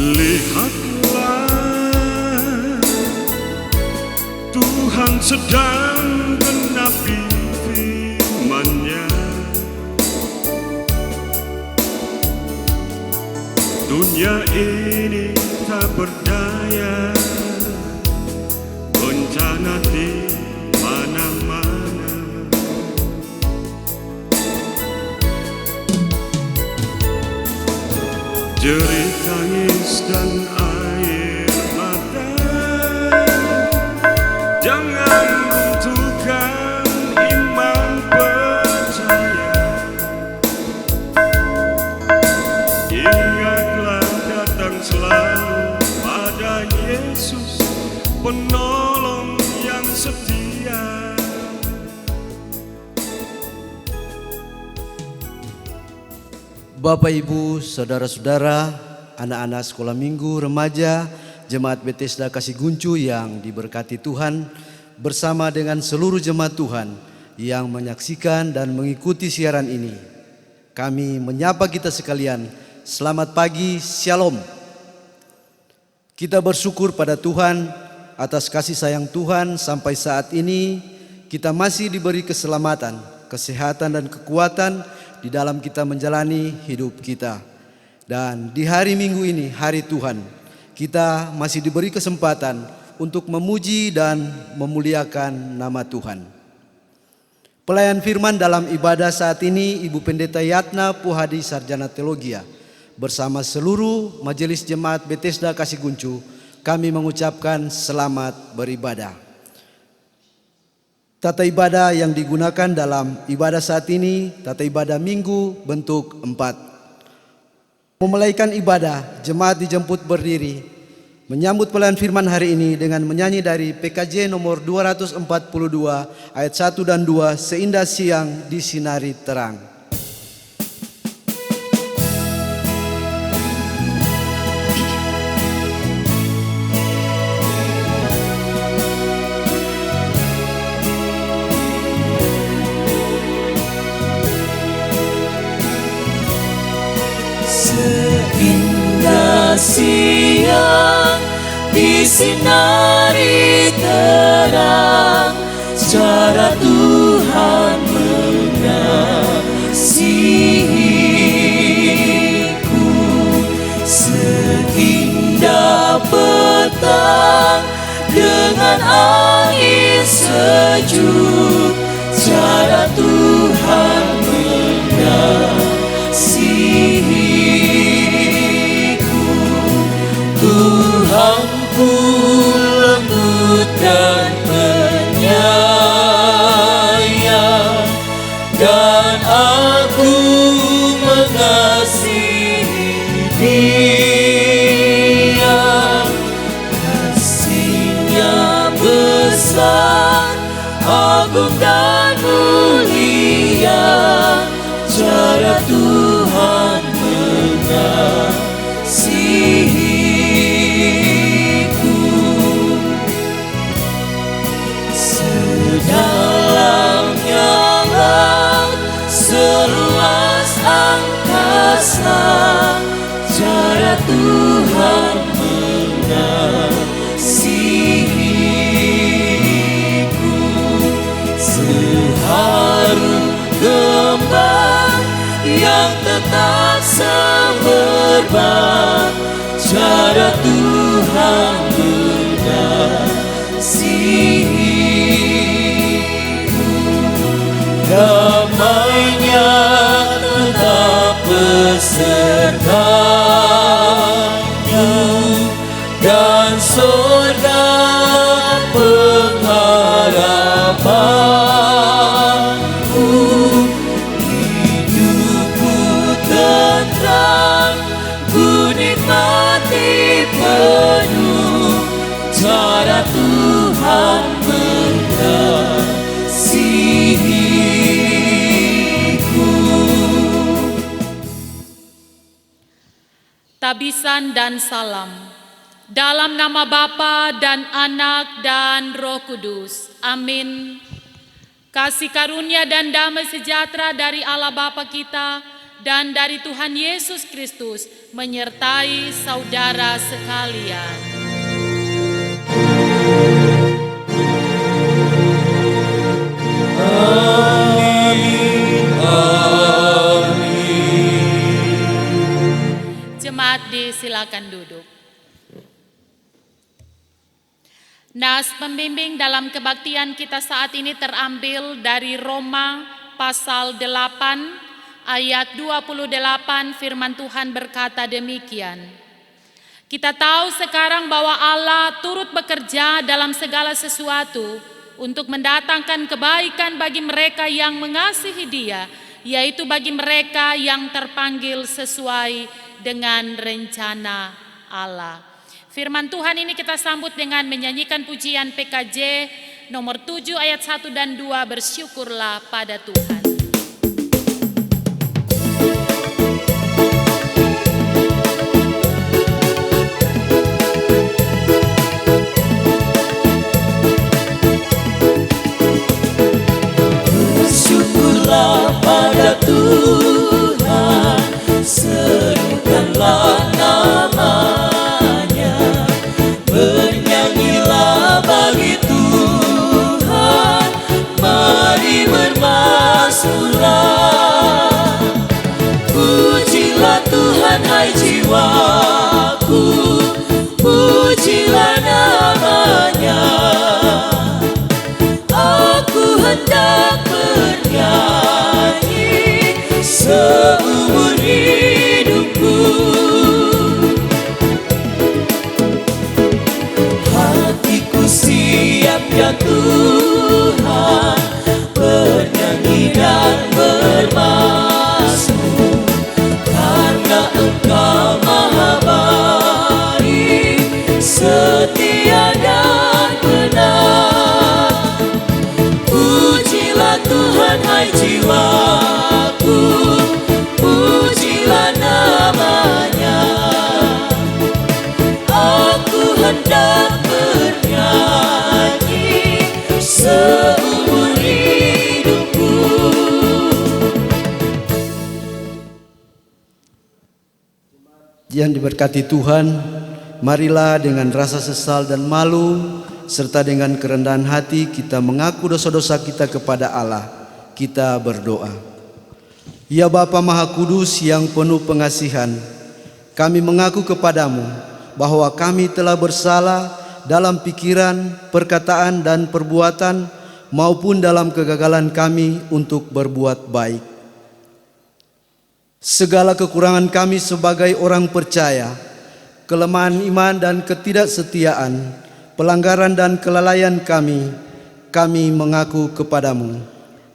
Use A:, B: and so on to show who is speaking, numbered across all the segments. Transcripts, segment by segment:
A: Lihatlah, Tuhan sedang genapi firman-Nya. Dunia ini tak berdaya, bencana di mana-mana. Jerih tangis dan air mata, jangan runtuhkan iman percaya. Ingatlah datang selalu pada Yesus, penolong yang setia.
B: Bapak, Ibu, saudara-saudara, anak-anak sekolah minggu, remaja, Jemaat Bethesda Kasih Guncu yang diberkati Tuhan, bersama dengan seluruh jemaat Tuhan yang menyaksikan dan mengikuti siaran ini. Kami menyapa kita sekalian, selamat pagi, Shalom. Kita bersyukur pada Tuhan atas kasih sayang Tuhan sampai saat ini kita masih diberi keselamatan, kesehatan dan kekuatan di dalam kita menjalani hidup kita. Dan di hari Minggu ini, hari Tuhan, kita masih diberi kesempatan untuk memuji dan memuliakan nama Tuhan. Pelayan firman dalam ibadah saat ini Ibu Pendeta Yatna Puhadi Sarjana Teologia bersama seluruh majelis jemaat Bethesda Kasih Guncu, kami mengucapkan selamat beribadah. Tata ibadah yang digunakan dalam ibadah saat ini, tata ibadah minggu bentuk 4. Memulaikan ibadah, jemaat dijemput berdiri, menyambut pelayan firman hari ini dengan menyanyi dari PKJ nomor 242 ayat 1 dan 2, Seindah Siang Disinari Terang.
C: Seindah siang disinari terang, cara Tuhan mengasihiku. Seindah petang dengan angin sejuk, cara Tuhan mengasihiku. Tuhanku lembut dan penyayang, dan aku mengasihi Dia. Kasih-Nya besar, agung dan mulia, cara Tuhan mengasihi. Dalamnya laut, seluas angkasa, cara Tuhan mengasihiku. Seharum kembang yang tetap semerbak, cara Tuhan mengasihiku. Damai-Nya tetap besertanya, dan surga pengharapanku. Hidupku tenteram, ku nikmati penuh, cara Tuhan mengasihiku.
D: Tabisan dan salam. Dalam nama Bapa dan Anak dan Roh Kudus. Amin. Kasih karunia dan damai sejahtera dari Allah Bapa kita dan dari Tuhan Yesus Kristus menyertai saudara sekalian. Jemaat disilakan duduk. Nas pembimbing dalam kebaktian kita saat ini terambil dari Roma pasal 8 ayat 28. Firman Tuhan berkata demikian. Kita tahu sekarang bahwa Allah turut bekerja dalam segala sesuatu untuk mendatangkan kebaikan bagi mereka yang mengasihi Dia, yaitu bagi mereka yang terpanggil sesuai dengan rencana Allah. Firman Tuhan ini kita sambut dengan menyanyikan pujian PKJ nomor 7 ayat 1 dan 2, bersyukurlah pada Tuhan.
C: Bersyukurlah pada Tuhan, serukanlah nama-Nya, bernyanyilah bagi Tuhan, mari bermazmurlah. Pujilah Tuhan hai jiwaku, pujilah nama-Nya. Aku hendak bernyanyi seumur hidupku. Hatiku siap ya Tuhan, bernyanyi dan bermazmur, karena Engkau maha baik, setia dan benar. Pujilah Tuhan hai jiwaku, pujilah nama-Nya. Aku hendak bernyanyi seumur hidupku.
B: Yang diberkati Tuhan, marilah dengan rasa sesal dan malu serta dengan kerendahan hati kita mengaku dosa-dosa kita kepada Allah. Kita berdoa. Ya Bapa Maha Kudus yang penuh pengasihan, kami mengaku kepadamu bahwa kami telah bersalah dalam pikiran, perkataan, dan perbuatan maupun dalam kegagalan kami untuk berbuat baik. Segala kekurangan kami sebagai orang percaya, kelemahan iman dan ketidaksetiaan, pelanggaran dan kelalaian kami mengaku kepadamu.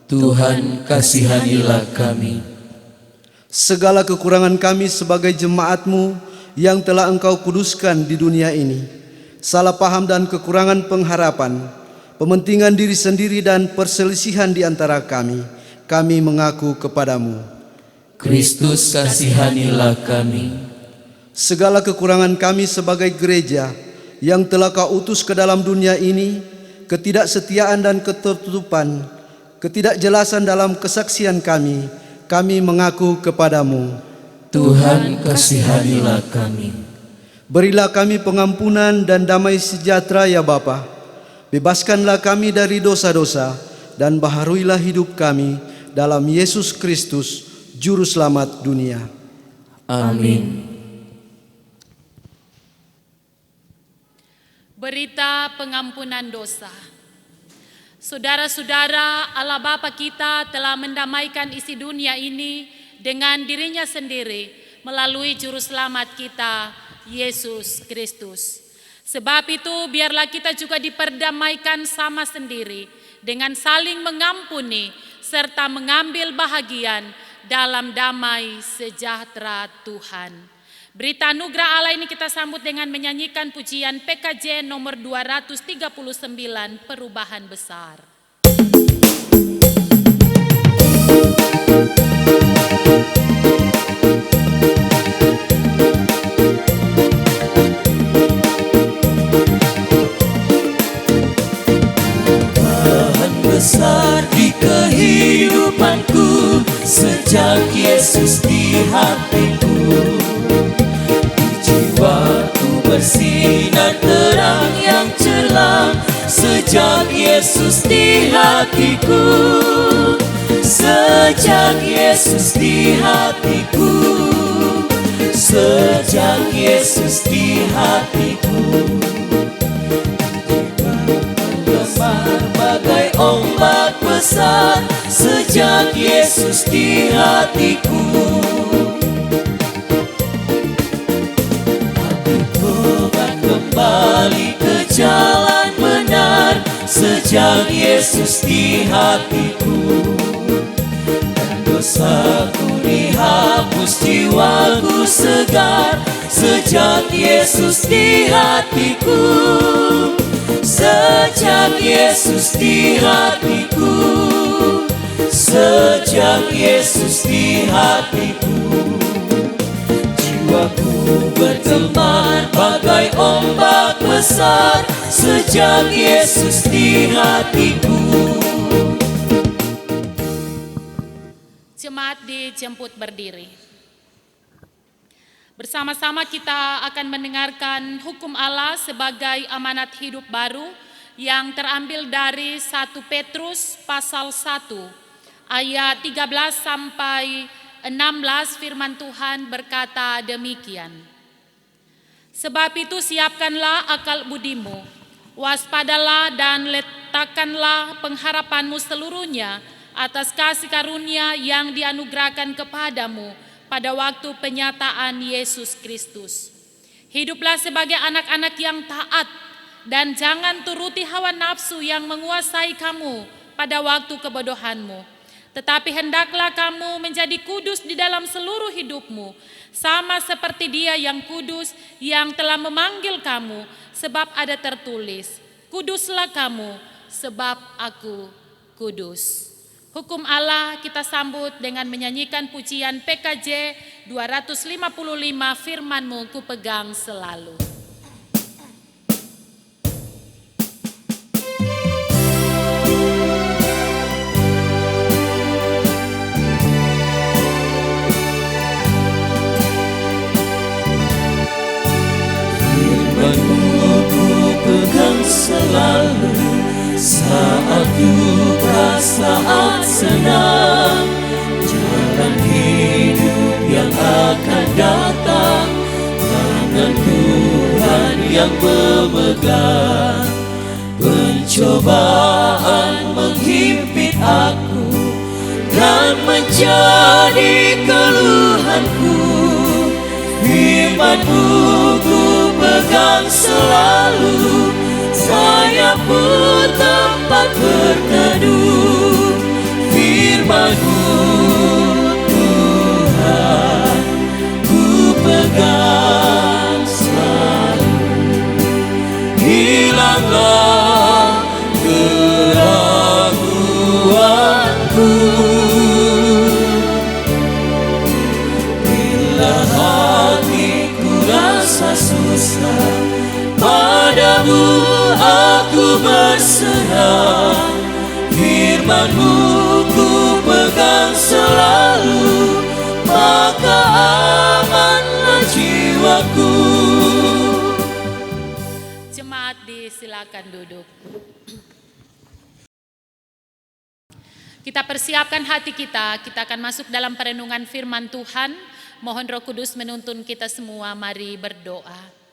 C: Tuhan, kasihanilah kami.
B: Segala kekurangan kami sebagai jemaat-Mu yang telah Engkau kuduskan di dunia ini, salah paham dan kekurangan pengharapan, pementingan diri sendiri dan perselisihan di antara kami mengaku kepadamu.
C: Kristus, kasihanilah kami.
B: Segala kekurangan kami sebagai gereja yang telah Kau utus ke dalam dunia ini, ketidaksetiaan dan ketertutupan, ketidakjelasan dalam kesaksian kami mengaku kepadamu.
C: Tuhan, kasihanilah kami.
B: Berilah kami pengampunan dan damai sejahtera ya Bapa. Bebaskanlah kami dari dosa-dosa dan baharuilah hidup kami dalam Yesus Kristus, Juru Selamat dunia.
C: Amin.
D: Berita pengampunan dosa. Saudara-saudara, Allah Bapa kita telah mendamaikan isi dunia ini dengan dirinya sendiri melalui Juru Selamat kita, Yesus Kristus. Sebab itu biarlah kita juga diperdamaikan sama sendiri dengan saling mengampuni serta mengambil bahagian dalam damai sejahtera Tuhan. Berita anugerah Allah ini kita sambut dengan menyanyikan pujian PKJ nomor 239, Perubahan Besar.
C: Besar di kehidupanku sejak Yesus di bersinar terang yang cemerlang sejak Yesus di hatiku. Sejak Yesus di hatiku, sejak Yesus di hatiku. Gemar bagai ombak besar sejak Yesus di hatiku. Aku tobat kembali ke jalan benar sejak Yesus di hatiku. Dosaku dihapus, jiwaku segar sejak Yesus di hatiku. Sejak Yesus di hatiku, sejak Yesus di hatiku. Jiwaku berteman bagai ombak besar sejak Yesus di hatiku.
D: Jemaat dijemput berdiri. Bersama-sama kita akan mendengarkan hukum Allah sebagai amanat hidup baru yang terambil dari 1 Petrus pasal 1 ayat 13 sampai 16. Firman Tuhan berkata demikian. Sebab itu siapkanlah akal budimu, waspadalah dan letakkanlah pengharapanmu seluruhnya atas kasih karunia yang dianugerahkan kepadamu pada waktu penyataan Yesus Kristus. Hiduplah sebagai anak-anak yang taat dan jangan turuti hawa nafsu yang menguasai kamu pada waktu kebodohanmu. Tetapi hendaklah kamu menjadi kudus di dalam seluruh hidupmu, sama seperti Dia yang kudus yang telah memanggil kamu, sebab ada tertulis, kuduslah kamu sebab aku kudus. Hukum Allah kita sambut dengan menyanyikan pujian PKJ 255, firman-Mu ku pegang selalu.
C: Firman-Mu ku pegang selalu, saat duka, saat senang, jalan hidup yang akan datang, tangan Tuhan yang memegang. Pencobaan menghimpit aku dan menjadi keluhanku. Firman-Mu ku pegang selalu, sayapmu tempat berteduh. Firman-Mu Tuhan ku pegang selalu. Hilanglah keraguanku bila hatiku rasa susah, padamu aku berserah. Firman-Mu ku pegang selalu, maka amanlah jiwaku.
D: Jemaat disilakan duduk. Kita persiapkan hati kita akan masuk dalam perenungan firman Tuhan. Mohon Roh Kudus menuntun kita semua, mari berdoa.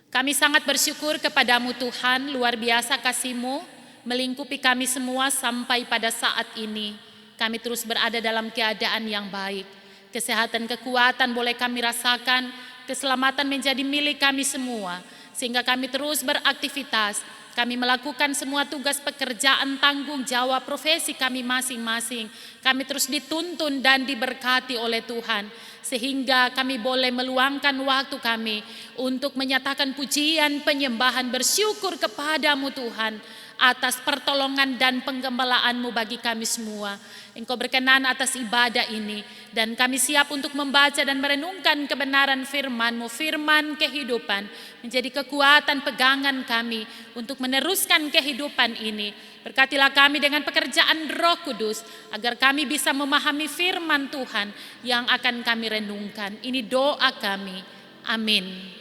D: Kami sangat bersyukur kepadamu Tuhan, luar biasa kasih-Mu melingkupi kami semua sampai pada saat ini. Kami terus berada dalam keadaan yang baik. Kesehatan, kekuatan boleh kami rasakan, keselamatan menjadi milik kami semua. Sehingga kami terus beraktivitas, kami melakukan semua tugas pekerjaan, tanggung jawab, profesi kami masing-masing. Kami terus dituntun dan diberkati oleh Tuhan. Sehingga kami boleh meluangkan waktu kami untuk menyatakan pujian, penyembahan, bersyukur kepadamu Tuhan atas pertolongan dan penggembalaan-Mu bagi kami semua. Engkau berkenan atas ibadah ini dan kami siap untuk membaca dan merenungkan kebenaran firman-Mu, firman kehidupan, menjadi kekuatan pegangan kami untuk meneruskan kehidupan ini. Berkatilah kami dengan pekerjaan Roh Kudus agar kami bisa memahami firman Tuhan yang akan kami renungkan. Ini doa kami. Amin.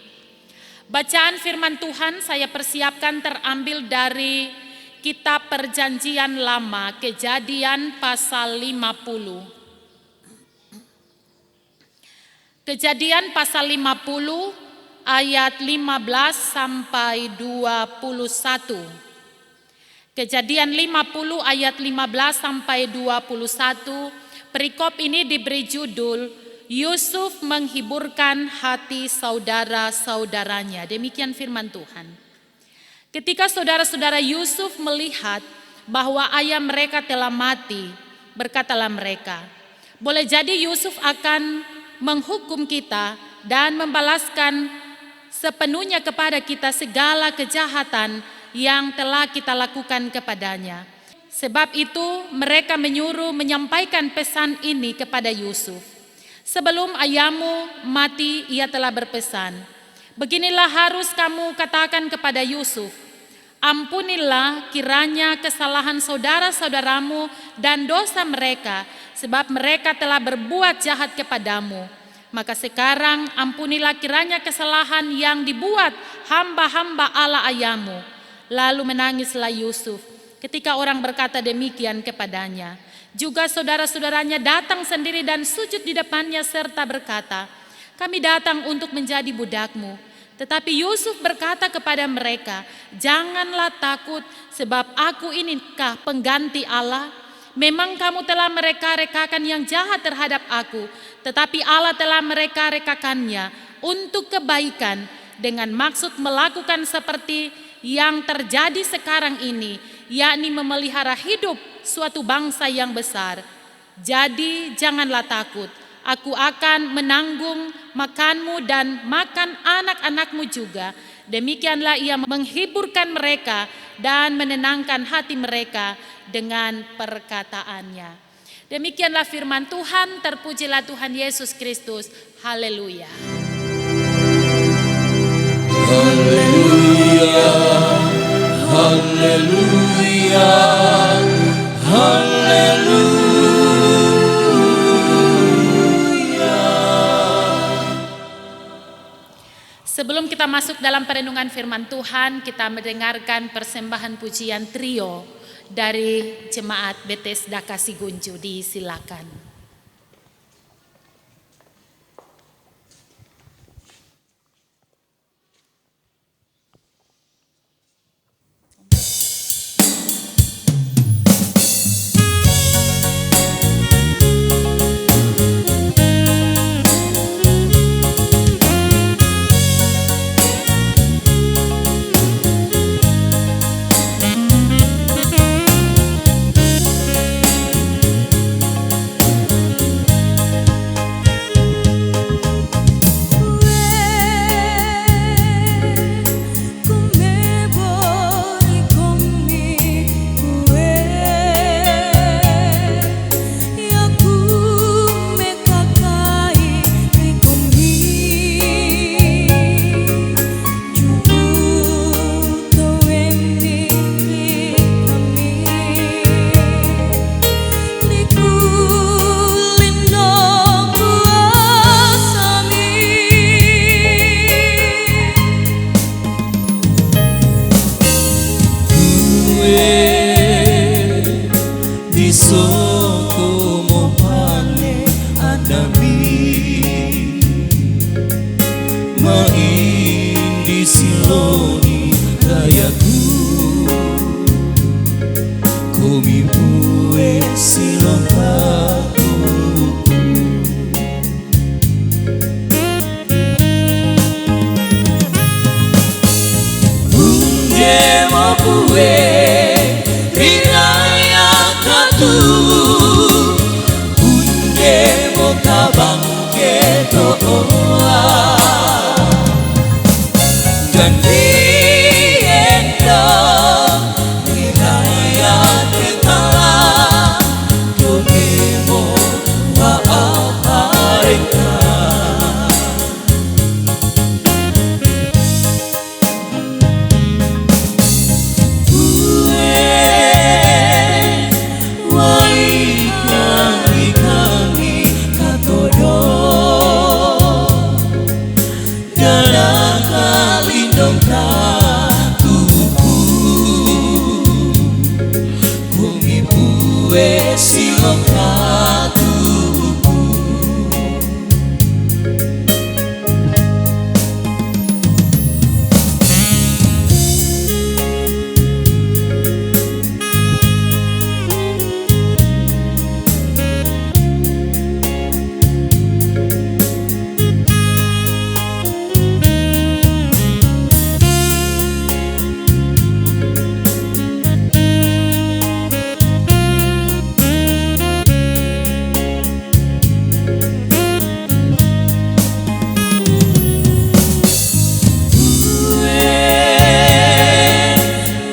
D: Bacaan firman Tuhan saya persiapkan terambil dari Kitab Perjanjian Lama, Kejadian pasal 50. Kejadian pasal 50 ayat 15 sampai 21. Kejadian 50 ayat 15 sampai 21. Perikop ini diberi judul Yusuf menghiburkan hati saudara-saudaranya. Demikian firman Tuhan. Ketika saudara-saudara Yusuf melihat bahwa ayah mereka telah mati, berkatalah mereka, boleh jadi Yusuf akan menghukum kita dan membalaskan sepenuhnya kepada kita segala kejahatan yang telah kita lakukan kepadanya. Sebab itu mereka menyuruh menyampaikan pesan ini kepada Yusuf. Sebelum ayahmu mati, ia telah berpesan, beginilah harus kamu katakan kepada Yusuf, ampunilah kiranya kesalahan saudara-saudaramu dan dosa mereka, sebab mereka telah berbuat jahat kepadamu. Maka sekarang ampunilah kiranya kesalahan yang dibuat hamba-hamba Allah ayahmu. Lalu menangislah Yusuf ketika orang berkata demikian kepadanya. Juga saudara-saudaranya datang sendiri dan sujud di depannya serta berkata, kami datang untuk menjadi budakmu. Tetapi Yusuf berkata kepada mereka, janganlah takut, sebab aku inikah pengganti Allah? Memang kamu telah mereka-rekakan yang jahat terhadap aku, tetapi Allah telah mereka-rekakannya untuk kebaikan dengan maksud melakukan seperti yang terjadi sekarang ini, yakni memelihara hidup suatu bangsa yang besar. Jadi janganlah takut, aku akan menanggung makanmu dan makan anak-anakmu juga. Demikianlah ia menghiburkan mereka dan menenangkan hati mereka dengan perkataannya. Demikianlah firman Tuhan, terpujilah Tuhan Yesus Kristus. Haleluya.
C: Haleluya, haleluya, haleluya.
D: Sebelum kita masuk dalam perenungan firman Tuhan, kita mendengarkan persembahan pujian trio dari Jemaat Bethesda Kasiguncu. Disilakan.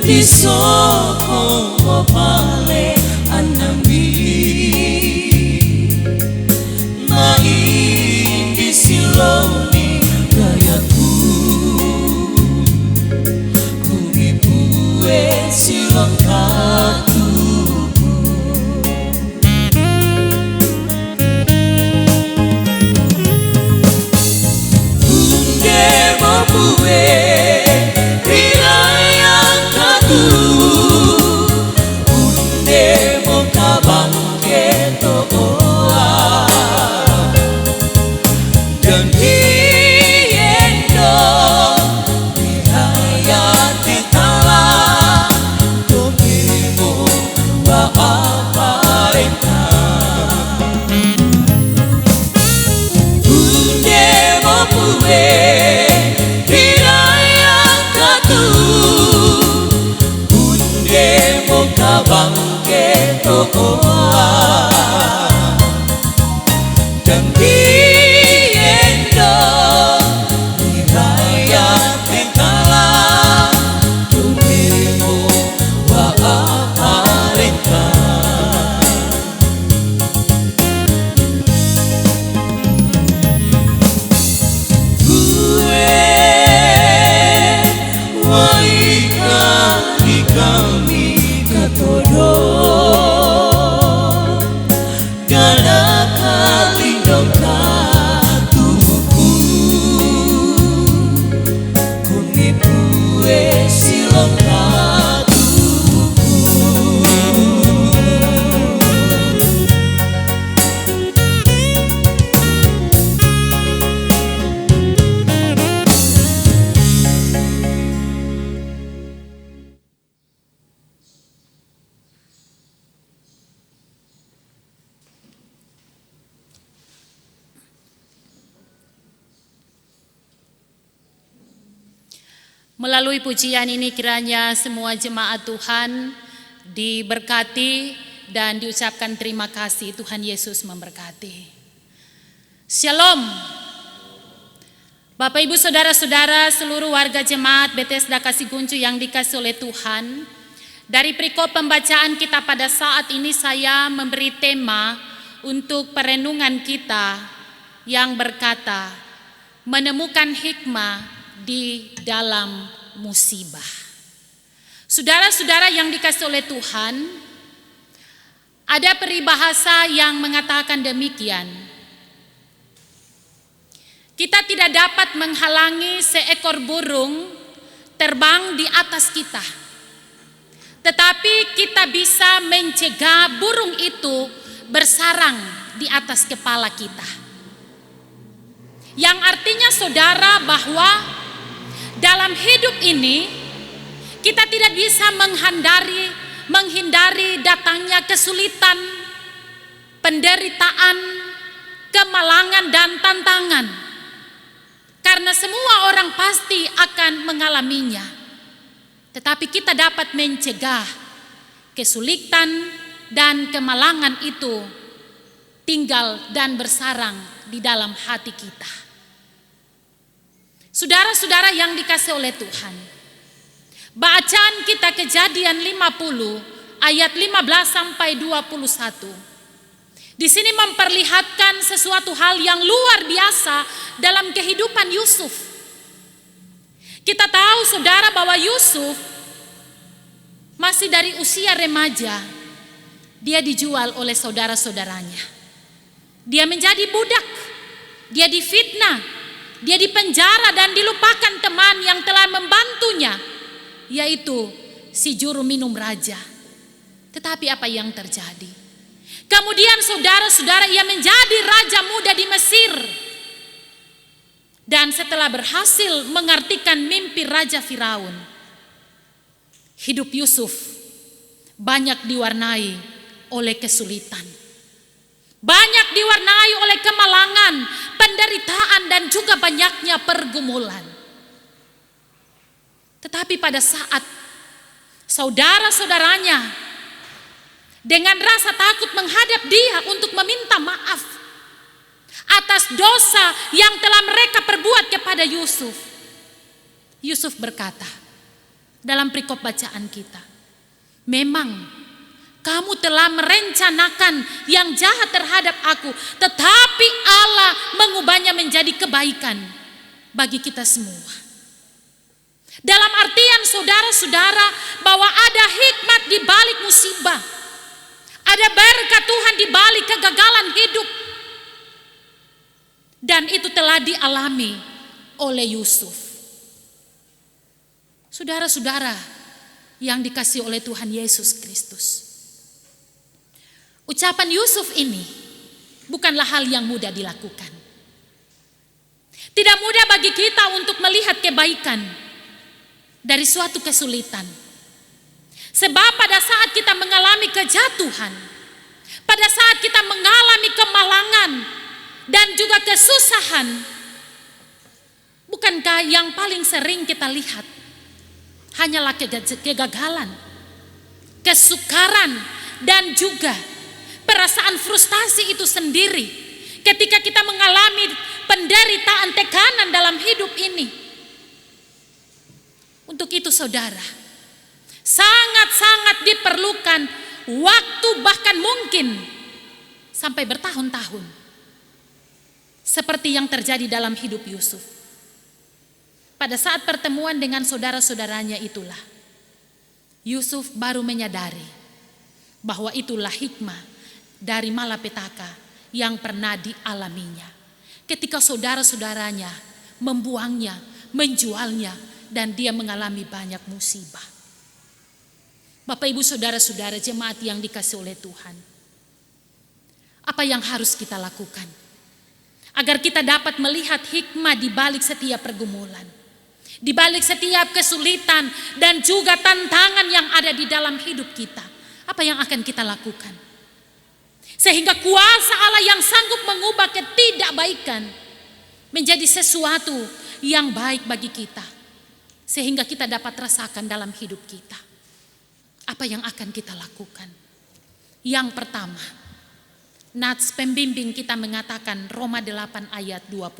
C: di soko pale anami main di siloni gayaku kunibue silong katu unde mabue rirayang katu unde mo kabangke toa dan hiendo dihayat ditala tokimu wa aparenta unde mabue rirayang katu unde mo kabangke toa dan hiendo dihayat ditala tokimu wa aparenta gue waika di kami katodo gada kali dong katuku kuni gue silong katuku
D: Melalui pujian ini kiranya semua jemaat Tuhan diberkati dan diucapkan terima kasih. Tuhan Yesus memberkati. Shalom. Bapak Ibu Saudara-saudara seluruh warga jemaat Bethesda Kasiguncu yang dikasihi oleh Tuhan. Dari perikop pembacaan kita pada saat ini saya memberi tema untuk perenungan kita yang berkata menemukan hikmah di dalam musibah. Saudara-saudara yang dikasihi oleh Tuhan, ada peribahasa yang mengatakan demikian. Kita tidak dapat menghalangi seekor burung terbang di atas kita. Tetapi kita bisa mencegah burung itu bersarang di atas kepala kita. Yang artinya saudara bahwa dalam hidup ini kita tidak bisa menghindari datangnya kesulitan, penderitaan, kemalangan dan tantangan. Karena semua orang pasti akan mengalaminya. Tetapi kita dapat mencegah kesulitan dan kemalangan itu tinggal dan bersarang di dalam hati kita. Saudara-saudara yang dikasihi oleh Tuhan, bacaan kita Kejadian 50 ayat 15 sampai 21. Di sini memperlihatkan sesuatu hal yang luar biasa dalam kehidupan Yusuf. Kita tahu saudara bahwa Yusuf masih dari usia remaja, dia dijual oleh saudara-saudaranya. Dia menjadi budak, dia difitnah, dia dipenjara dan dilupakan teman yang telah membantunya, yaitu si juru minum raja. Tetapi apa yang terjadi? Kemudian saudara-saudara ia menjadi raja muda di Mesir. Dan setelah berhasil mengartikan mimpi Raja Firaun, hidup Yusuf banyak diwarnai oleh kesulitan. Banyak diwarnai oleh kemalangan, penderitaan dan juga banyaknya pergumulan. Tetapi pada saat saudara-saudaranya dengan rasa takut menghadap dia untuk meminta maaf atas dosa yang telah mereka perbuat kepada Yusuf, Yusuf berkata, dalam perikop bacaan kita. Memang kamu telah merencanakan yang jahat terhadap aku, tetapi Allah mengubahnya menjadi kebaikan bagi kita semua. Dalam artian saudara-saudara, bahwa ada hikmat di balik musibah. Ada berkat Tuhan di balik kegagalan hidup. Dan itu telah dialami oleh Yusuf. Saudara-saudara yang dikasihi oleh Tuhan Yesus Kristus. Ucapan Yusuf ini bukanlah hal yang mudah dilakukan. Tidak mudah bagi kita untuk melihat kebaikan dari suatu kesulitan. Sebab pada saat kita mengalami kejatuhan, pada saat kita mengalami kemalangan dan juga kesusahan, bukankah yang paling sering kita lihat hanyalah kegagalan, kesukaran, dan juga perasaan frustasi itu sendiri ketika kita mengalami penderitaan, tekanan dalam hidup ini. Untuk itu saudara, sangat-sangat diperlukan waktu, bahkan mungkin sampai bertahun-tahun, seperti yang terjadi dalam hidup Yusuf. Pada saat pertemuan dengan saudara-saudaranya itulah Yusuf baru menyadari bahwa itulah hikmah dari malapetaka yang pernah dialaminya ketika saudara-saudaranya membuangnya, menjualnya, dan dia mengalami banyak musibah. Bapak, Ibu, saudara-saudara jemaat yang dikasihi oleh Tuhan, apa yang harus kita lakukan agar kita dapat melihat hikmah di balik setiap pergumulan, di balik setiap kesulitan dan juga tantangan yang ada di dalam hidup kita? Apa yang akan kita lakukan sehingga kuasa Allah yang sanggup mengubah ketidakbaikan menjadi sesuatu yang baik bagi kita, sehingga kita dapat rasakan dalam hidup kita? Apa yang akan kita lakukan? Yang pertama, nats pembimbing kita mengatakan Roma 8 ayat 26.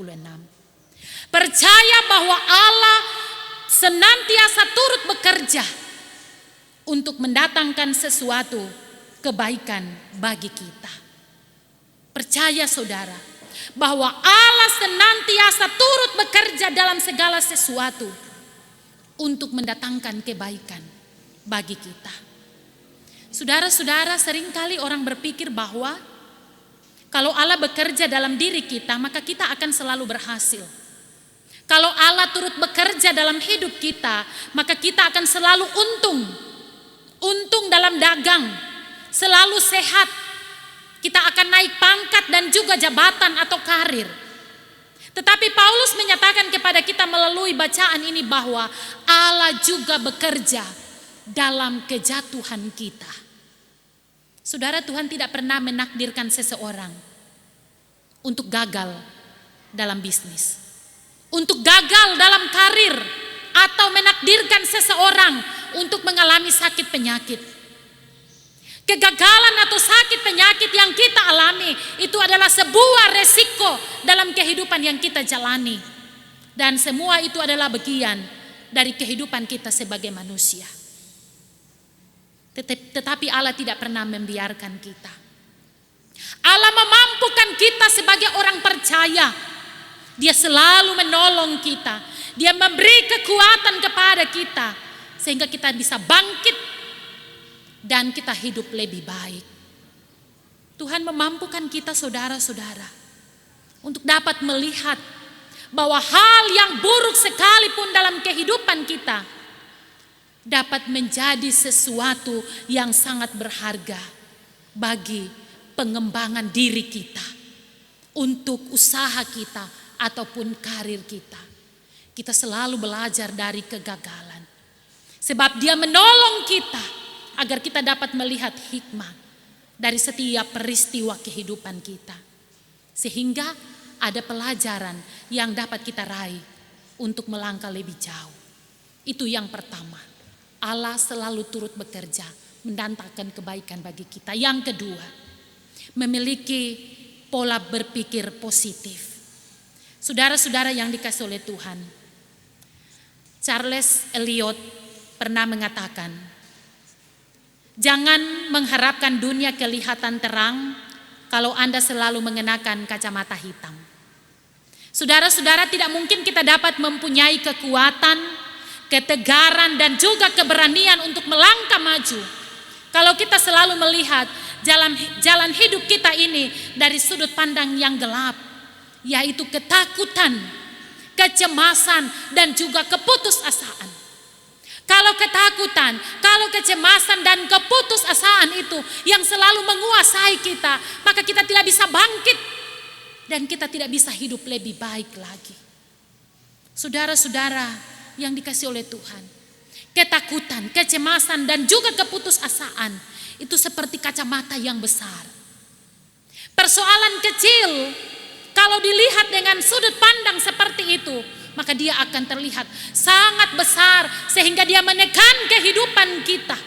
D: Percaya bahwa Allah senantiasa turut bekerja untuk mendatangkan sesuatu kebaikan bagi kita. Percaya saudara bahwa Allah senantiasa turut bekerja dalam segala sesuatu untuk mendatangkan kebaikan bagi kita. Saudara-saudara, seringkali orang berpikir bahwa kalau Allah bekerja dalam diri kita, maka kita akan selalu berhasil. Kalau Allah turut bekerja dalam hidup kita, maka kita akan selalu untung. Untung dalam dagang, selalu sehat. Kita akan naik pangkat dan juga jabatan atau karir. Tetapi Paulus menyatakan kepada kita melalui bacaan ini bahwa Allah juga bekerja dalam kejatuhan kita. Saudara, Tuhan tidak pernah menakdirkan seseorang untuk gagal dalam bisnis, untuk gagal dalam karir, atau menakdirkan seseorang untuk mengalami sakit penyakit. Kegagalan atau sakit penyakit yang kita alami itu adalah sebuah resiko dalam kehidupan yang kita jalani. Dan semua itu adalah bagian dari kehidupan kita sebagai manusia. Tetapi Allah tidak pernah membiarkan kita. Allah memampukan kita sebagai orang percaya. Dia selalu menolong kita. Dia memberi kekuatan kepada kita sehingga kita bisa bangkit dan kita hidup lebih baik. Tuhan memampukan kita saudara-saudara untuk dapat melihat bahwa hal yang buruk sekalipun dalam kehidupan kita dapat menjadi sesuatu yang sangat berharga bagi pengembangan diri kita, untuk usaha kita ataupun karir kita. Kita selalu belajar dari kegagalan, sebab Dia menolong kita agar kita dapat melihat hikmah dari setiap peristiwa kehidupan kita, sehingga ada pelajaran yang dapat kita raih untuk melangkah lebih jauh. Itu yang pertama. Allah selalu turut bekerja mendatangkan kebaikan bagi kita. Yang kedua, memiliki pola berpikir positif. Saudara-saudara yang dikasihi oleh Tuhan, Charles Eliot pernah mengatakan, jangan mengharapkan dunia kelihatan terang kalau Anda selalu mengenakan kacamata hitam. Saudara-saudara, tidak mungkin kita dapat mempunyai kekuatan, ketegaran dan juga keberanian untuk melangkah maju kalau kita selalu melihat jalan hidup kita ini dari sudut pandang yang gelap, yaitu ketakutan, kecemasan dan juga keputusasaan. Kalau ketakutan, kalau kecemasan dan keputusasaan itu yang selalu menguasai kita, maka kita tidak bisa bangkit dan kita tidak bisa hidup lebih baik lagi. Saudara-saudara yang dikasihi oleh Tuhan, ketakutan, kecemasan dan juga keputusasaan itu seperti kacamata yang besar. Persoalan kecil kalau dilihat dengan sudut pandang seperti itu, maka dia akan terlihat sangat besar sehingga dia menekan kehidupan kita,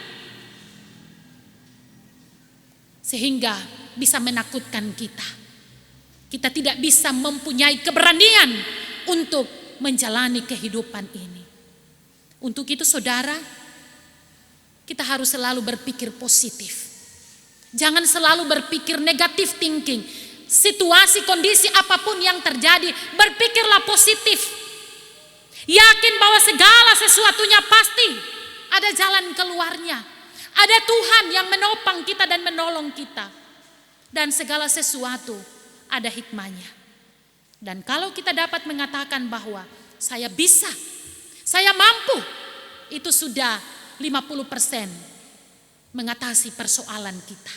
D: sehingga bisa menakutkan kita. Kita tidak bisa mempunyai keberanian untuk menjalani kehidupan ini. Untuk itu saudara, kita harus selalu berpikir positif. Jangan selalu berpikir negatif thinking. Situasi, kondisi apapun yang terjadi, berpikirlah positif. Yakin bahwa segala sesuatunya pasti ada jalan keluarnya. Ada Tuhan yang menopang kita dan menolong kita. Dan segala sesuatu ada hikmahnya. Dan kalau kita dapat mengatakan bahwa saya bisa, saya mampu, itu sudah 50% mengatasi persoalan kita.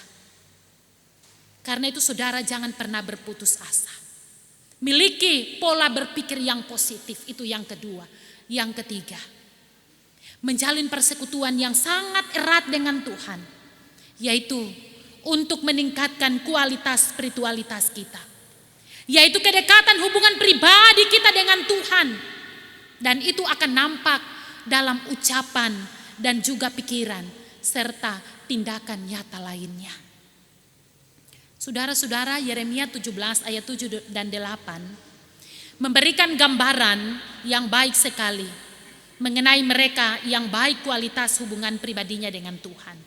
D: Karena itu saudara, jangan pernah berputus asa. Miliki pola berpikir yang positif, itu yang kedua. Yang ketiga, menjalin persekutuan yang sangat erat dengan Tuhan, yaitu untuk meningkatkan kualitas spiritualitas kita, yaitu kedekatan hubungan pribadi kita dengan Tuhan. Dan itu akan nampak dalam ucapan dan juga pikiran serta tindakan nyata lainnya. Saudara-saudara, Yeremia 17 ayat 7 dan 8 memberikan gambaran yang baik sekali mengenai mereka yang baik kualitas hubungan pribadinya dengan Tuhan.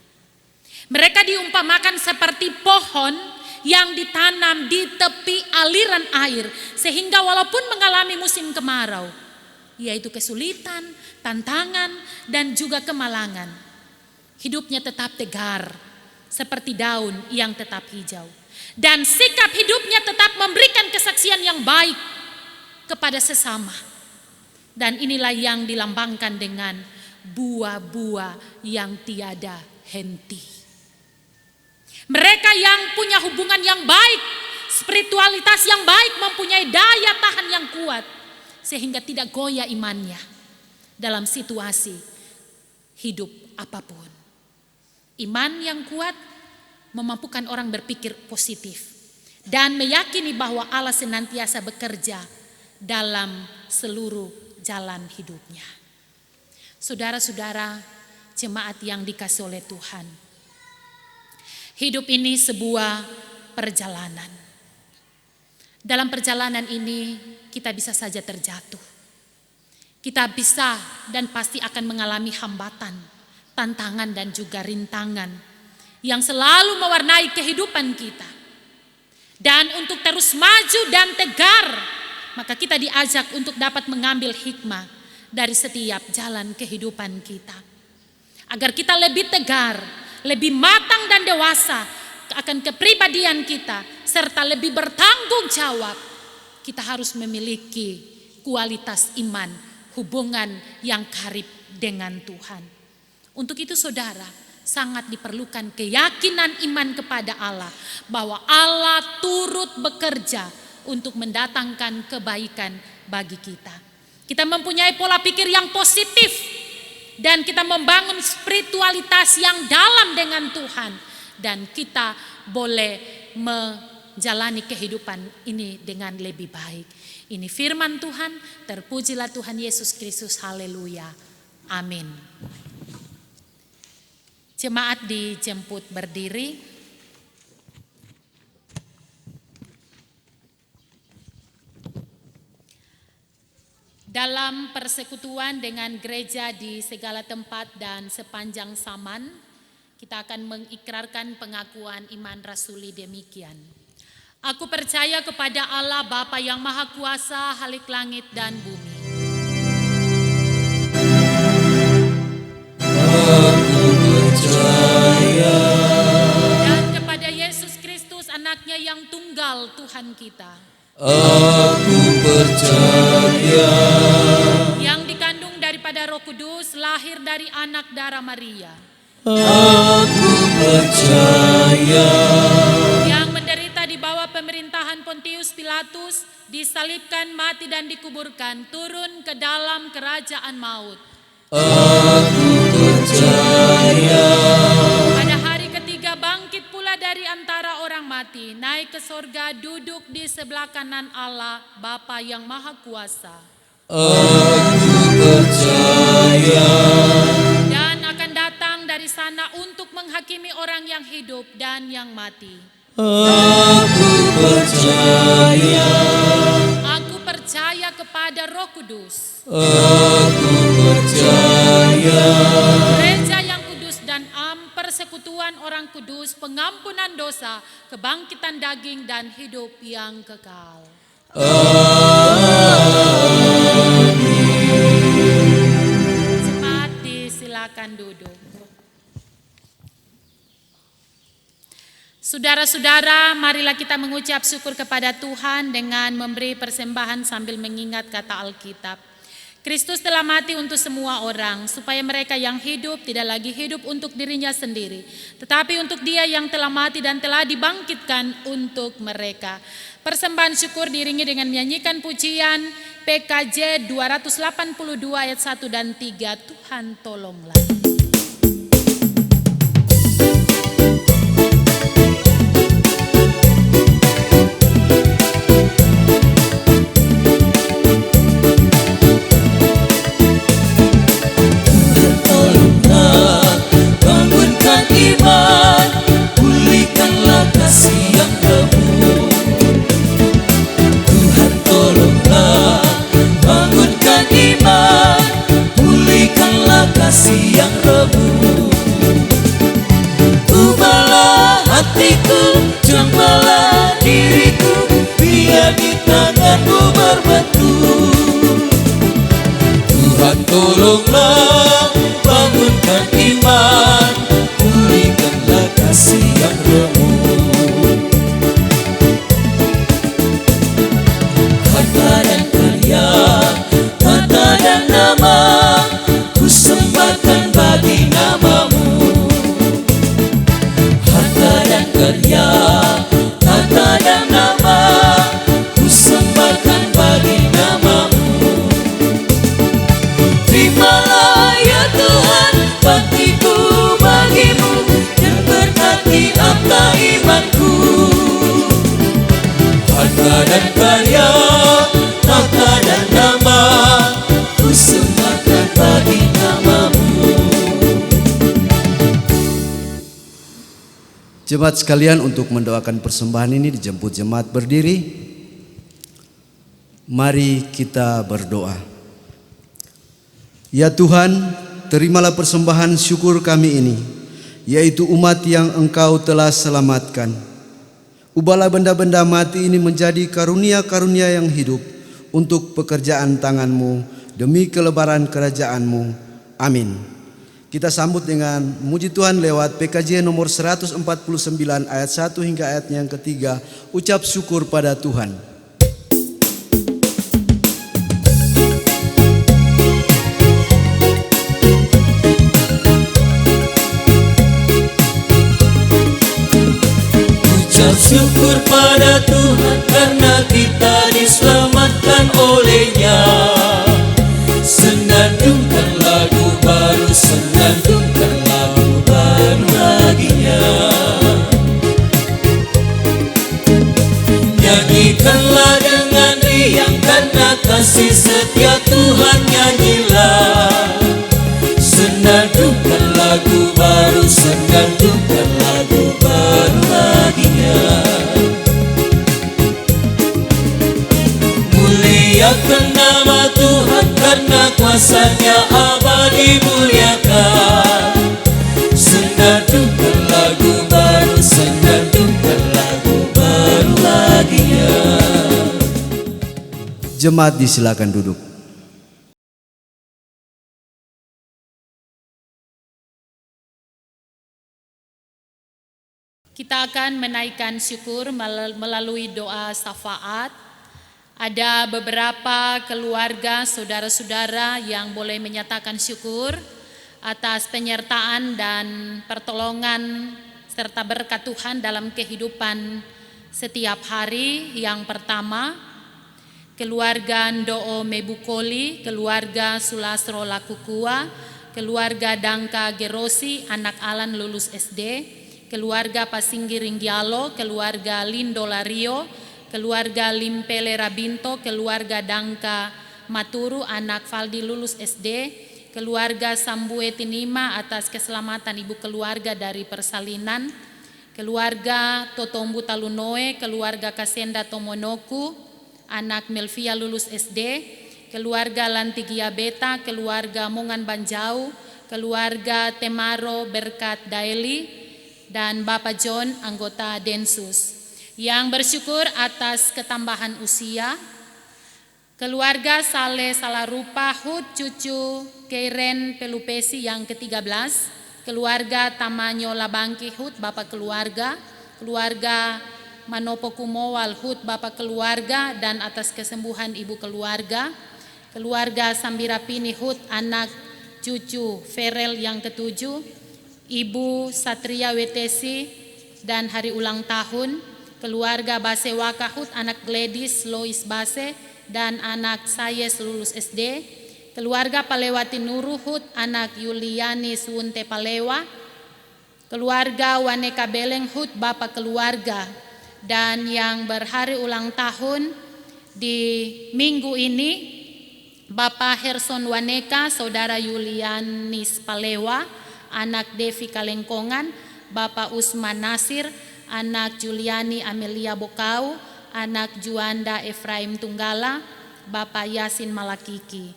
D: Mereka diumpamakan seperti pohon yang ditanam di tepi aliran air, sehingga walaupun mengalami musim kemarau, yaitu kesulitan, tantangan dan juga kemalangan, hidupnya tetap tegar seperti daun yang tetap hijau. Dan sikap hidupnya tetap memberikan kesaksian yang baik kepada sesama. Dan inilah yang dilambangkan dengan buah-buah yang tiada henti. Mereka yang punya hubungan yang baik, spiritualitas yang baik, mempunyai daya tahan yang kuat sehingga tidak goyah imannya dalam situasi hidup apapun. Iman yang kuat memampukan orang berpikir positif dan meyakini bahwa Allah senantiasa bekerja dalam seluruh jalan hidupnya. Saudara-saudara, jemaat yang dikasihi oleh Tuhan, hidup ini sebuah perjalanan. Dalam perjalanan ini kita bisa saja terjatuh. Kita bisa dan pasti akan mengalami hambatan, tantangan dan juga rintangan yang selalu mewarnai kehidupan kita. Dan untuk terus maju dan tegar, maka kita diajak untuk dapat mengambil hikmah dari setiap jalan kehidupan kita. Agar kita lebih tegar, lebih matang dan dewasa akan kepribadian kita, serta lebih bertanggung jawab, kita harus memiliki kualitas iman, hubungan yang karib dengan Tuhan. Untuk itu saudara, sangat diperlukan keyakinan iman kepada Allah, bahwa Allah turut bekerja untuk mendatangkan kebaikan bagi kita. Kita mempunyai pola pikir yang positif dan kita membangun spiritualitas yang dalam dengan Tuhan, dan kita boleh menjalani kehidupan ini dengan lebih baik. Ini firman Tuhan, terpujilah Tuhan Yesus Kristus, haleluya, amin. Jemaat dijemput berdiri. dalam persekutuan dengan gereja di segala tempat dan sepanjang zaman, kita akan mengikrarkan pengakuan iman rasuli demikian. Aku percaya kepada Allah Bapa yang Maha Kuasa, Halik langit dan bumi.
C: Aku percaya.
D: Dan kepada Yesus Kristus, anaknya yang tunggal Tuhan kita.
C: Aku percaya.
D: Yang dikandung daripada Roh Kudus, lahir dari anak darah Maria.
C: Aku percaya.
D: Yang menderita di bawah pemerintahan Pontius Pilatus, disalibkan, mati dan dikuburkan, turun ke dalam kerajaan maut.
C: Aku percaya.
D: Pada hari ketiga bangkit pula dari antara orang mati, naik ke sorga, duduk di sebelah kanan Allah Bapa yang Maha Kuasa.
C: Aku percaya.
D: Dan akan datang dari sana untuk menghakimi orang yang hidup dan yang mati.
C: Aku percaya.
D: Aku percaya kepada Roh Kudus,
C: Aku percaya.
D: gereja yang kudus dan persekutuan orang kudus, pengampunan dosa, kebangkitan daging dan hidup yang kekal. Cepat disilakan duduk. Saudara-saudara, marilah kita mengucap syukur kepada Tuhan dengan memberi persembahan sambil mengingat kata Alkitab. Kristus telah mati untuk semua orang, supaya mereka yang hidup tidak lagi hidup untuk dirinya sendiri, tetapi untuk Dia yang telah mati dan telah dibangkitkan untuk mereka. Persembahan syukur diiringi dengan menyanyikan pujian PKJ 282 ayat 1 dan 3, Tuhan tolonglah.
C: Iman, pulihkanlah kasih yang remuk. Tuhan tolonglah, bangunkan iman, pulihkanlah kasih yang remuk. Ubahlah hatiku, jamahlah diriku, biar di tangan-Mu berbentuk. Tuhan tolonglah, bangunkan iman, pulihkanlah kasih yang remuk. Harta dan karya, mata dan nama, ku sembahkan bagi nama-Mu. Harta dan karya, mata dan nama, ku sembahkan bagi nama-Mu. Terimalah ya Tuhan baktiku bagi-Mu, dan berkati apa imanku. Harta dan karya, mata dan nama, ku sembahkan bagi nama-Mu.
B: Jemaat sekalian, untuk mendoakan persembahan ini dijemput jemaat berdiri. Mari kita berdoa. Ya Tuhan, terimalah persembahan syukur kami ini, yaitu umat yang Engkau telah selamatkan. Ubahlah benda-benda mati ini menjadi karunia-karunia yang hidup untuk pekerjaan tangan-Mu demi kelebaran kerajaan-Mu. Amin. Kita sambut dengan memuji Tuhan lewat PKJ nomor 149 ayat 1 hingga ayatnya yang ketiga. Ucap syukur pada Tuhan.
C: Ucap syukur pada Tuhan karena kita diselamatkan oleh-Nya. Senandungkan lagu baru, senandungkan lagu baru baginya. Nyanyikanlah dengan riang karena kasih setia Tuhan, nyanyilah. Senandungkan lagu baru, senandungkan lagu baru baginya. Muliakan nama Tuhan karena kuasa-Nya abadi muliakan. Senandungkan lagu baru, senandungkan lagu baru baginya.
B: Jemaat disilakan duduk.
D: Kita akan menaikkan syukur melalui doa syafaat. Ada beberapa keluarga, saudara-saudara yang boleh menyatakan syukur atas penyertaan dan pertolongan serta berkat Tuhan dalam kehidupan setiap hari. Yang pertama, keluarga Ndoo Mebukoli, keluarga Sulasro Lakukua, keluarga Dangka Gerosi, anak Alan lulus SD, keluarga Pasinggi Ringgialo, keluarga Lindo Lario, keluarga Limpele Rabinto, keluarga Dangka Maturu, anak Faldi lulus SD, keluarga Sambue Tinima atas keselamatan ibu keluarga dari persalinan, keluarga Totombu Talunoe, keluarga Kasenda Tomonoku, anak Melvia lulus SD, keluarga Lantigia Beta, keluarga Mongan Banjau, keluarga Temaro Berkat Daeli, dan Bapak John anggota Densus. Yang bersyukur atas ketambahan usia, keluarga Saleh Salarupa Hud cucu Keiren Pelupesi yang ke-13, keluarga Tamanyo Labangki Hud bapak keluarga, keluarga Manopo Kumowal Hud bapak keluarga dan atas kesembuhan ibu keluarga, keluarga Sambirapini Hud anak cucu Ferel yang ke-7, ibu Satria Wetesi dan hari ulang tahun, keluarga Base Wakahut, anak Gladys Lois Base dan anak Sayes lulus SD, keluarga Palewati Nuruhut, anak Yuliani Suunte Palewa, keluarga Waneka Beleng Hut, bapak keluarga, dan yang berhari ulang tahun di minggu ini, Bapak Herson Waneka, saudara Yulianis Palewa, anak Devi Kalengkongan, Bapak Usman Nasir, anak Juliani Amelia Bokau, anak Juanda Efraim Tunggala, Bapak Yasin Malakiki.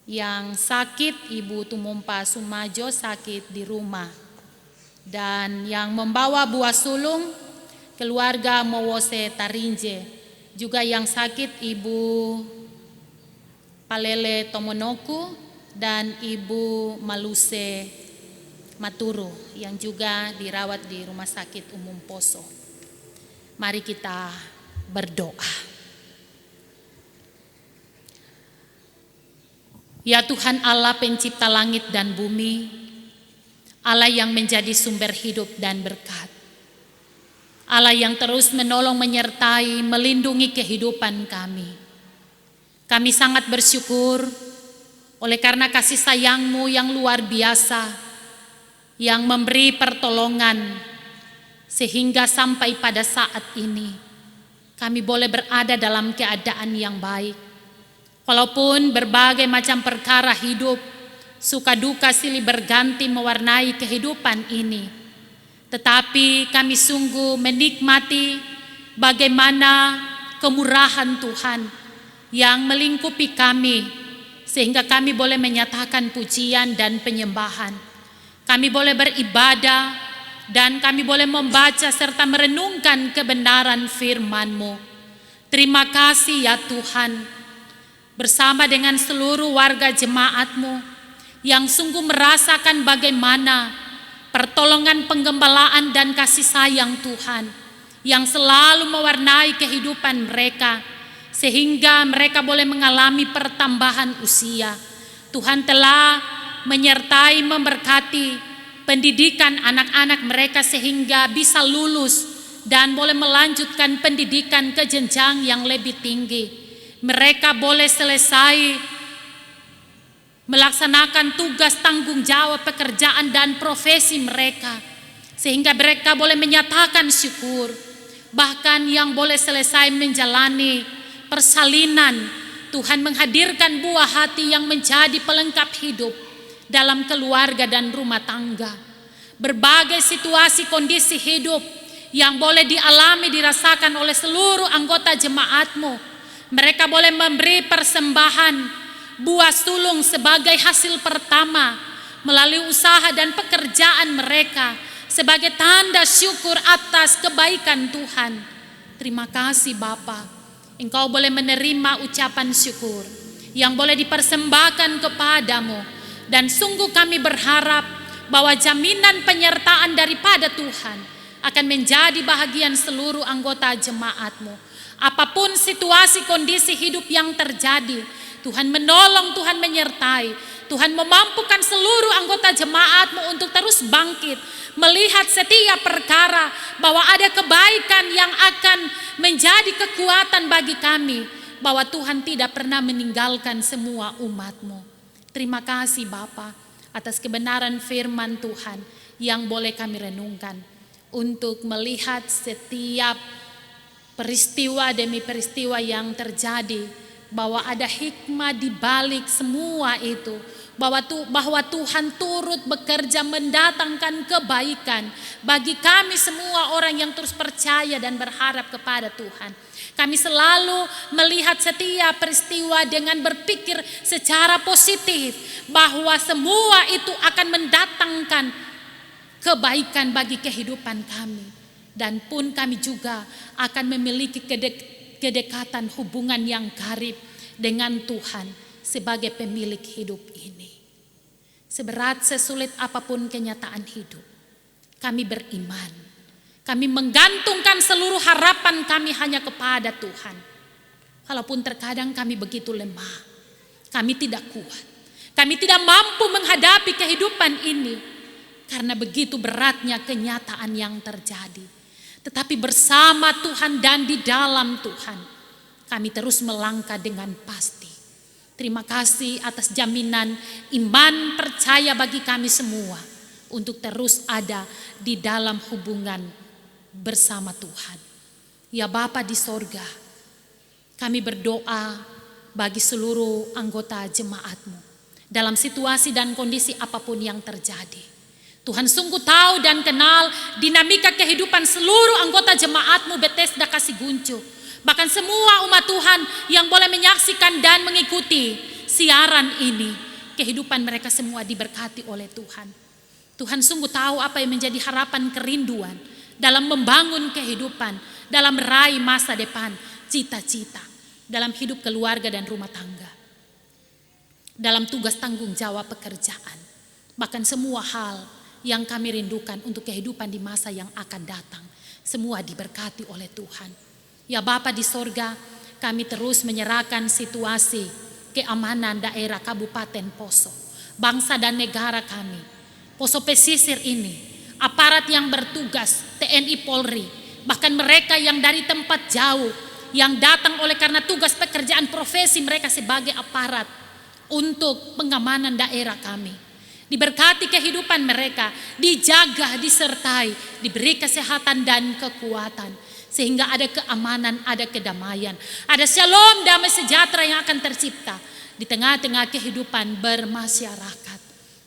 D: Yang sakit Ibu Tumumpa Sumajo sakit di rumah. Dan yang membawa buah sulung keluarga Mowose Tarinje. Juga yang sakit Ibu Palele Tomonoku dan Ibu Maluse Maturu yang juga dirawat di Rumah Sakit Umum Poso. Mari kita berdoa. Ya Tuhan Allah pencipta langit dan bumi, Allah yang menjadi sumber hidup dan berkat, Allah yang terus menolong, menyertai, melindungi kehidupan kami. Kami sangat bersyukur oleh karena kasih sayang-Mu yang luar biasa, yang memberi pertolongan sehingga sampai pada saat ini kami boleh berada dalam keadaan yang baik. Walaupun berbagai macam perkara hidup, suka duka silih berganti mewarnai kehidupan ini, tetapi kami sungguh menikmati bagaimana kemurahan Tuhan yang melingkupi kami sehingga kami boleh menyatakan pujian dan penyembahan. Kami boleh beribadah dan kami boleh membaca serta merenungkan kebenaran firman-Mu. Terima kasih ya Tuhan, bersama dengan seluruh warga jemaat-Mu yang sungguh merasakan bagaimana pertolongan, penggembalaan dan kasih sayang Tuhan yang selalu mewarnai kehidupan mereka sehingga mereka boleh mengalami pertambahan usia. Tuhan telah menyertai, memberkati pendidikan anak-anak mereka sehingga bisa lulus dan boleh melanjutkan pendidikan ke jenjang yang lebih tinggi. Mereka boleh selesai melaksanakan tugas, tanggung jawab, pekerjaan dan profesi mereka sehingga mereka boleh menyatakan syukur. Bahkan yang boleh selesai menjalani persalinan, Tuhan menghadirkan buah hati yang menjadi pelengkap hidup dalam keluarga dan rumah tangga. Berbagai situasi kondisi hidup yang boleh dialami, dirasakan oleh seluruh anggota jemaat-Mu, mereka boleh memberi persembahan, buah sulung sebagai hasil pertama melalui usaha dan pekerjaan mereka sebagai tanda syukur atas kebaikan Tuhan. Terima kasih Bapa, Engkau boleh menerima ucapan syukur yang boleh dipersembahkan kepadamu, dan sungguh kami berharap bahwa jaminan penyertaan daripada Tuhan akan menjadi bahagian seluruh anggota jemaat-Mu. Apapun situasi kondisi hidup yang terjadi, Tuhan menolong, Tuhan menyertai, Tuhan memampukan seluruh anggota jemaat-Mu untuk terus bangkit, melihat setiap perkara bahwa ada kebaikan yang akan menjadi kekuatan bagi kami, bahwa Tuhan tidak pernah meninggalkan semua umat-Mu. Terima kasih Bapa atas kebenaran firman Tuhan yang boleh kami renungkan, untuk melihat setiap peristiwa demi peristiwa yang terjadi, bahwa ada hikmah di balik semua itu, bahwa Tuhan turut bekerja mendatangkan kebaikan bagi kami semua orang yang terus percaya dan berharap kepada Tuhan. Kami selalu melihat setiap peristiwa dengan berpikir secara positif, bahwa semua itu akan mendatangkan kebaikan bagi kehidupan kami, dan pun kami juga akan memiliki kedekatan hubungan yang karib dengan Tuhan sebagai pemilik hidup ini. Seberat sesulit apapun kenyataan hidup, kami beriman, kami menggantungkan seluruh harapan kami hanya kepada Tuhan. Walaupun terkadang kami begitu lemah, kami tidak kuat, kami tidak mampu menghadapi kehidupan ini karena begitu beratnya kenyataan yang terjadi. Tetapi bersama Tuhan dan di dalam Tuhan, kami terus melangkah dengan pasti. Terima kasih atas jaminan iman percaya bagi kami semua untuk terus ada di dalam hubungan bersama Tuhan. Ya Bapa di sorga, kami berdoa bagi seluruh anggota jemaat-Mu dalam situasi dan kondisi apapun yang terjadi. Tuhan sungguh tahu dan kenal dinamika kehidupan seluruh anggota jemaat-Mu Bethesda Kasiguncu. Bahkan semua umat Tuhan yang boleh menyaksikan dan mengikuti siaran ini, kehidupan mereka semua diberkati oleh Tuhan. Tuhan sungguh tahu apa yang menjadi harapan kerinduan dalam membangun kehidupan, dalam meraih masa depan, cita-cita, dalam hidup keluarga dan rumah tangga, dalam tugas tanggung jawab pekerjaan, bahkan semua hal yang kami rindukan untuk kehidupan di masa yang akan datang, semua diberkati oleh Tuhan. Ya Bapa di sorga, kami terus menyerahkan situasi keamanan daerah Kabupaten Poso, bangsa dan negara kami, Poso pesisir ini, aparat yang bertugas, TNI Polri, bahkan mereka yang dari tempat jauh, yang datang oleh karena tugas pekerjaan profesi mereka sebagai aparat untuk pengamanan daerah kami. Diberkati kehidupan mereka, dijaga, disertai, diberi kesehatan dan kekuatan, sehingga ada keamanan, ada kedamaian, ada shalom, damai sejahtera yang akan tercipta di tengah-tengah kehidupan bermasyarakat.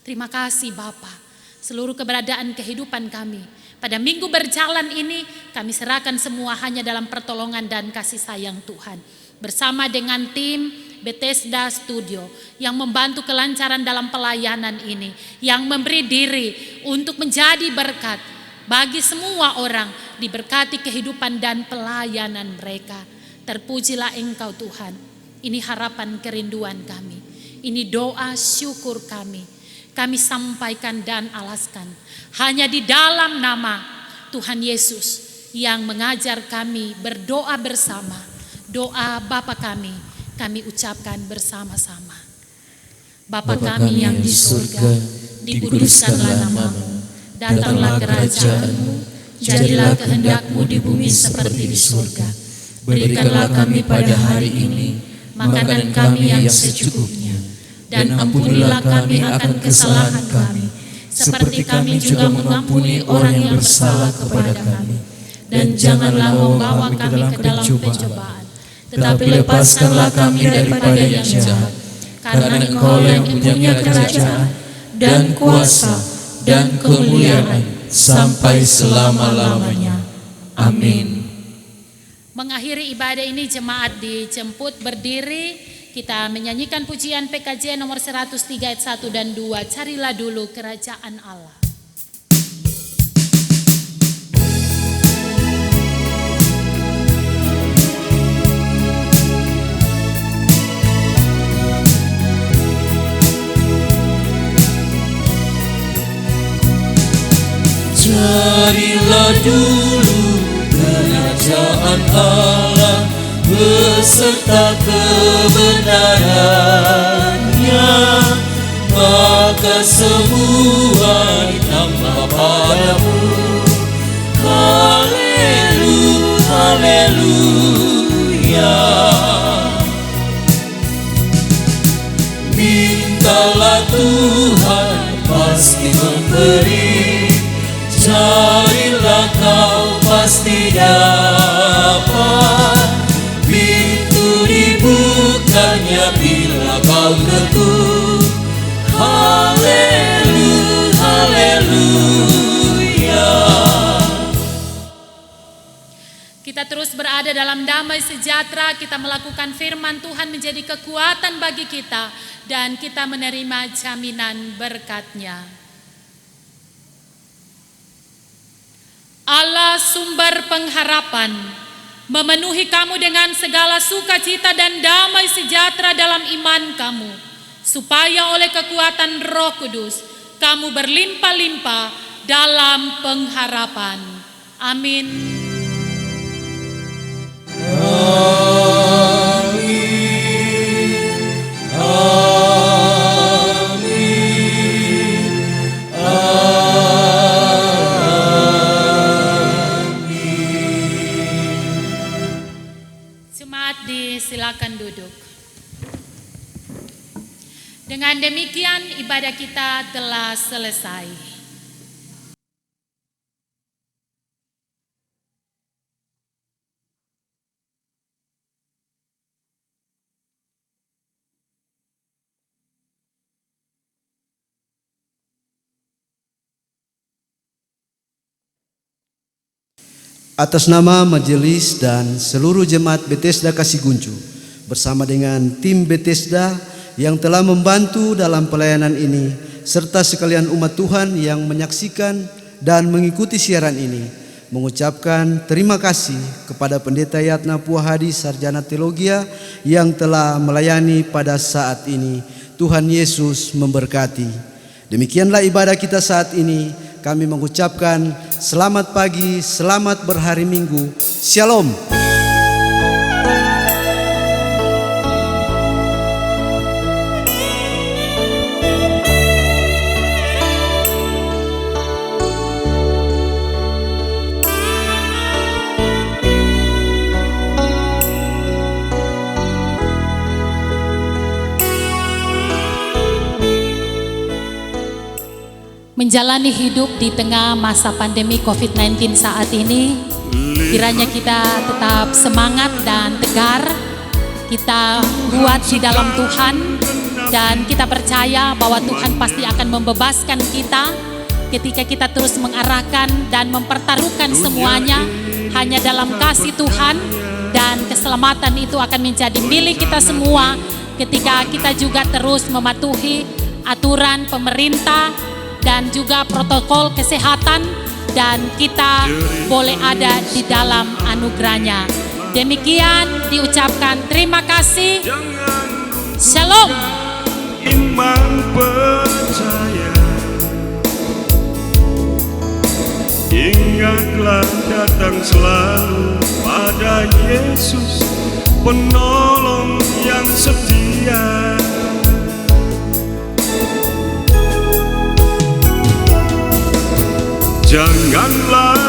D: Terima kasih Bapa, seluruh keberadaan kehidupan kami pada minggu berjalan ini kami serahkan semua hanya dalam pertolongan dan kasih sayang Tuhan. Bersama dengan tim Bethesda Studio yang membantu kelancaran dalam pelayanan ini, yang memberi diri untuk menjadi berkat bagi semua orang, diberkati kehidupan dan pelayanan mereka. Terpujilah Engkau Tuhan. Ini harapan kerinduan kami, ini doa syukur kami sampaikan dan alaskan hanya di dalam nama Tuhan Yesus yang mengajar kami berdoa bersama. Doa Bapa kami ucapkan bersama-sama. Bapa kami yang di surga, dikuduskanlah namamu, datanglah kerajaan-Mu, jadilah kehendak-Mu di bumi seperti di surga. Berikanlah kami pada hari ini makanan kami yang secukupnya, dan ampunilah kami akan kesalahan kami, seperti kami juga mengampuni orang yang bersalah kepada kami. Dan janganlah membawa kami ke dalam pencobaan, tetapi lepaskanlah kami daripada yang jahat, karena Engkau yang punya kerajaan dan kuasa dan kemuliaan sampai selama-lamanya. Amin. Mengakhiri ibadah ini jemaat dijemput berdiri kita menyanyikan pujian PKJ nomor 103 ayat 1 dan 2. Carilah dulu kerajaan Allah.
C: Carilah dulu kerajaan Allah beserta kebenarannya, maka semua ditambah padamu. Haleluya, haleluya. Mintalah Tuhan pasti memberi, carilah kau pasti dapat. Pintu dibukanya bila kau ketuk. Haleluya, haleluya.
D: Kita terus berada dalam damai sejahtera, kita melakukan firman Tuhan menjadi kekuatan bagi kita, dan kita menerima jaminan berkat-Nya. Allah sumber pengharapan, memenuhi kamu dengan segala sukacita dan damai sejahtera dalam iman kamu, supaya oleh kekuatan Roh Kudus kamu berlimpah-limpah dalam pengharapan. Amin. Silakan duduk. Dengan demikian ibadah kita telah selesai.
B: Atas nama majelis dan seluruh jemaat Bethesda Kasiguncu, bersama dengan tim Bethesda yang telah membantu dalam pelayanan ini, serta sekalian umat Tuhan yang menyaksikan dan mengikuti siaran ini, mengucapkan terima kasih kepada Pendeta Yatna Puahadi, Sarjana Teologia, yang telah melayani pada saat ini. Tuhan Yesus memberkati. Demikianlah ibadah kita saat ini. Kami mengucapkan selamat pagi, selamat berhari Minggu. Shalom.
D: Menjalani hidup di tengah masa pandemi COVID-19 saat ini, kiranya kita tetap semangat dan tegar, kita kuat di dalam Tuhan, dan kita percaya bahwa Tuhan pasti akan membebaskan kita ketika kita terus mengarahkan dan mempertaruhkan semuanya hanya dalam kasih Tuhan, dan keselamatan itu akan menjadi milik kita semua ketika kita juga terus mematuhi aturan pemerintah dan juga protokol kesehatan, dan kita boleh ada di dalam anugerahnya. Demikian diucapkan terima kasih. Shalom.
A: Iman percaya, ingatlah datang selalu pada Yesus, penolong yang setia. Janganlah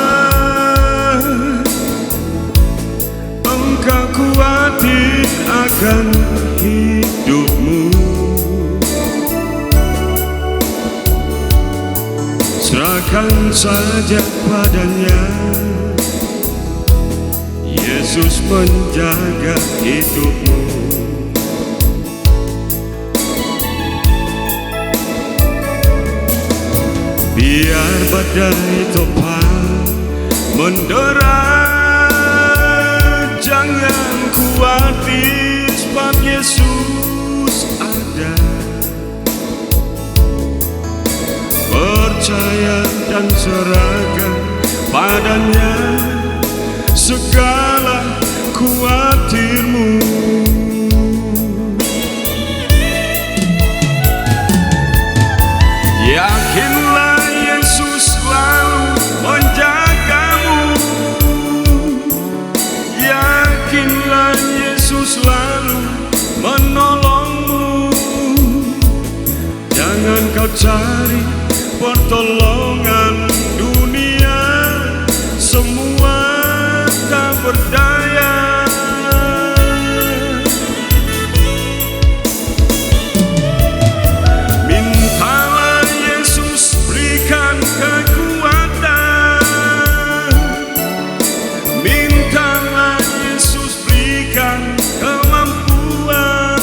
A: engkau khawatir akan hidupmu, serahkan saja padanya. Yesus menjaga hidupmu. Biar badai topan mendera, jangan khawatir sebab Yesus ada. Percaya dan serahkan padanya segala khawatirmu. Yakinlah Yesus selalu menjagamu. Yakinlah Yesus selalu menolongmu. Jangan kau cari pertolongan dunia, semua tak berdaya. Mintalah Yesus berikan kekuatan. Mintalah Yesus berikan kemampuan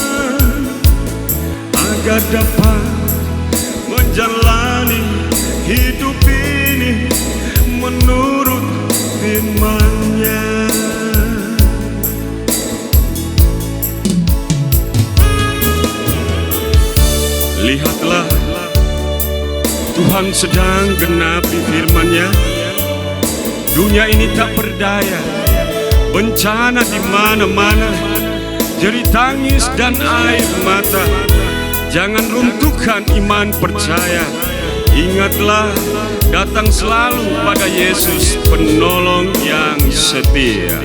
A: agar dapat menjalani hidup ini menurut firman-Nya. Lihatlah, Tuhan sedang genapi firman-Nya. Dunia ini tak berdaya, bencana di mana-mana, jerit tangis dan air mata. Jangan runtuhkan iman percaya. Ingatlah, datang selalu pada Yesus, penolong yang setia.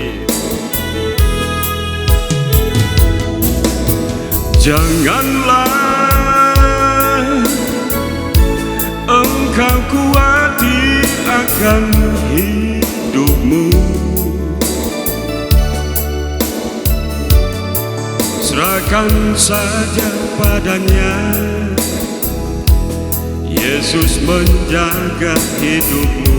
A: Janganlah engkau khawatir akan hidupmu. Serahkan saja padanya. Yesus menjaga hidupmu.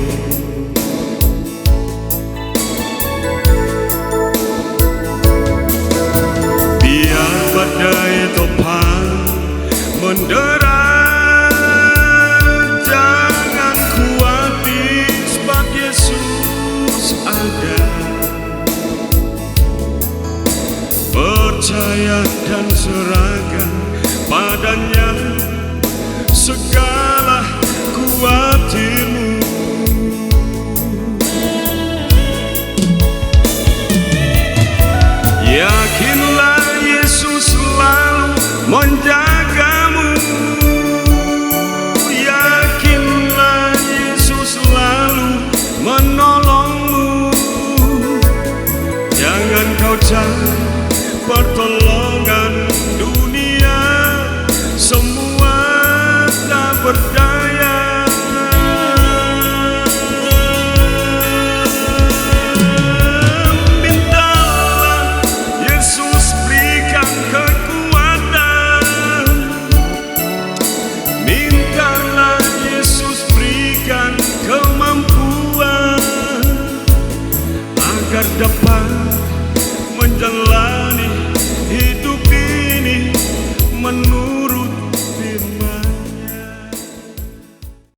A: Biar badai topan mendera, jangan khawatir sebab Yesus ada. Percaya dan serahkan padanya segala khawatirmu. Yakinlah Yesus selalu menjagamu. Yakinlah Yesus selalu menolongmu. Jangan kau cari pertolongan dunia, semua tak berdaya. Mintalah Yesus berikan kekuatan. Mintalah Yesus berikan kemampuan agar dapat